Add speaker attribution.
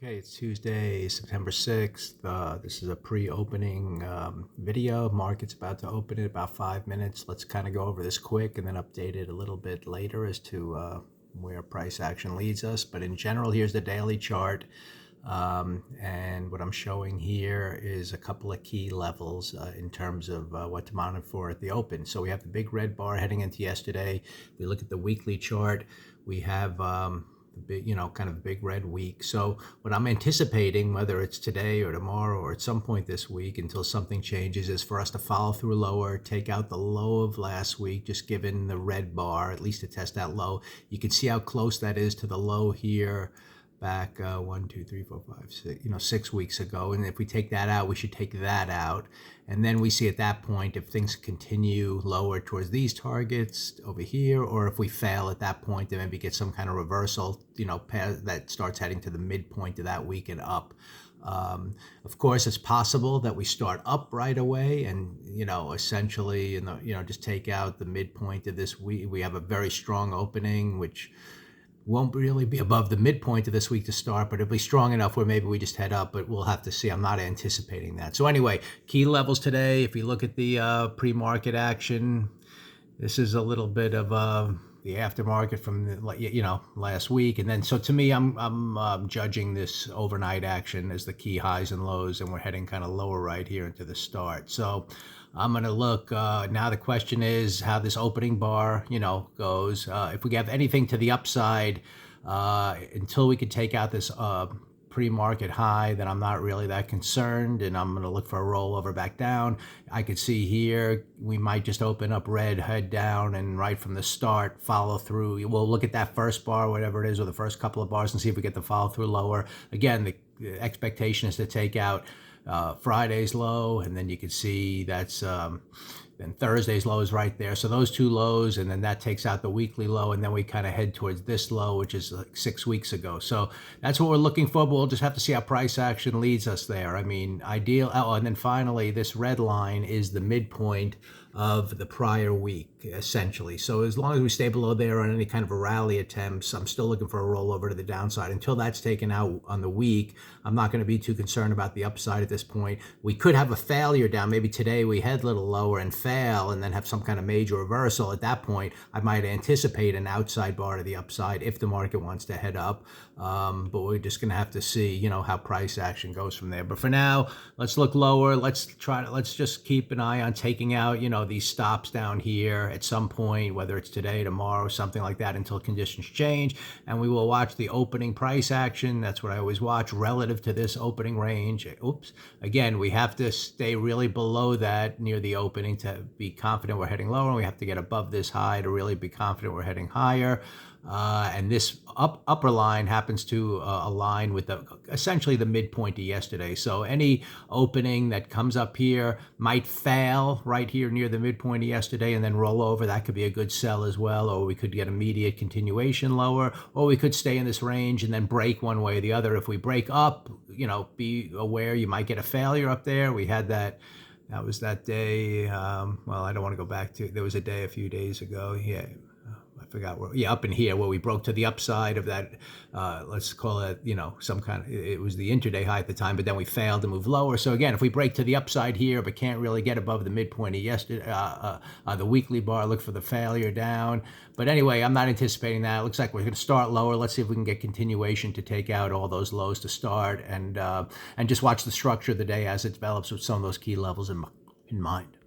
Speaker 1: Okay, it's Tuesday, September 6th. This is a pre-opening video. Market's about to open in about 5 minutes. Let's kind of go over this quick and then update it a little bit later as to where price action leads us. But in general, here's the daily chart. And what I'm showing here is a couple of key levels in terms of what to monitor for at the open. So we have the big red bar heading into yesterday. We look at the weekly chart. We have the big, kind of big red week. So what I'm anticipating, whether it's today or tomorrow or at some point this week until something changes, is for us to follow through lower, take out the low of last week, just given the red bar, at least to test that low. You can see how close that is to the low here back 1, 2, 3, 4, 5, 6, 6 weeks ago. And if we take that out, we should take that out. And then we see at that point if things continue lower towards these targets over here, or if we fail at that point, then maybe get some kind of reversal, that starts heading to the midpoint of that week and up. Of course, it's possible that we start up right away and, essentially, just take out the midpoint of this week. We have a very strong opening, which won't really be above the midpoint of this week to start, but it'll be strong enough where maybe we just head up, but we'll have to see. I'm not anticipating that. So anyway, key levels today, if you look at the pre-market action, this is a little bit of the aftermarket from last week. And then, so to me, I'm judging this overnight action as the key highs and lows, and we're heading kind of lower right here into the start. So I'm going to look, now the question is how this opening bar, goes. If we have anything to the upside, until we could take out this pre-market high, then I'm not really that concerned, and I'm going to look for a rollover back down. I could see here we might just open up red, head down, and right from the start follow through. We'll look at that first bar, whatever it is, or the first couple of bars, and see if we get the follow through lower. Again, the expectation is to take out Friday's low, and then you can see that's then Thursday's low is right there. So those two lows, and then that takes out the weekly low, and then we kind of head towards this low, which is like 6 weeks ago. So that's what we're looking for, but we'll just have to see how price action leads us there. I mean, ideal. Oh, and then finally, this red line is the midpoint of the prior week, essentially. So as long as we stay below there on any kind of a rally attempts, I'm still looking for a rollover to the downside. Until that's taken out on the week, I'm not going to be too concerned about the upside at this point. We could have a failure down. Maybe today we head a little lower and fail and then have some kind of major reversal. At that point, I might anticipate an outside bar to the upside if the market wants to head up. But we're just going to have to see, how price action goes from there. But for now, let's look lower. Let's just keep an eye on taking out, these stops down here at some point, whether it's today, tomorrow, something like that, until conditions change. And we will watch the opening price action. That's what I always watch relative to this opening range. Oops. Again, we have to stay really below that near the opening to be confident we're heading lower. And we have to get above this high to really be confident we're heading higher. And this upper line happens to align with essentially the midpoint of yesterday. So any opening that comes up here might fail right here near the midpoint of yesterday and then roll over. That could be a good sell as well, or we could get immediate continuation lower, or we could stay in this range and then break one way or the other. If we break up, be aware you might get a failure up there. We had that. That was that day. Well, I don't want to go back to. There was a day a few days ago. Yeah. I forgot where, up in here where we broke to the upside of that, let's call it, some kind of, it was the intraday high at the time, but then we failed to move lower. So again, if we break to the upside here, but can't really get above the midpoint of yesterday, the weekly bar, look for the failure down. But anyway, I'm not anticipating that. It looks like we're going to start lower. Let's see if we can get continuation to take out all those lows to start, and just watch the structure of the day as it develops with some of those key levels in mind.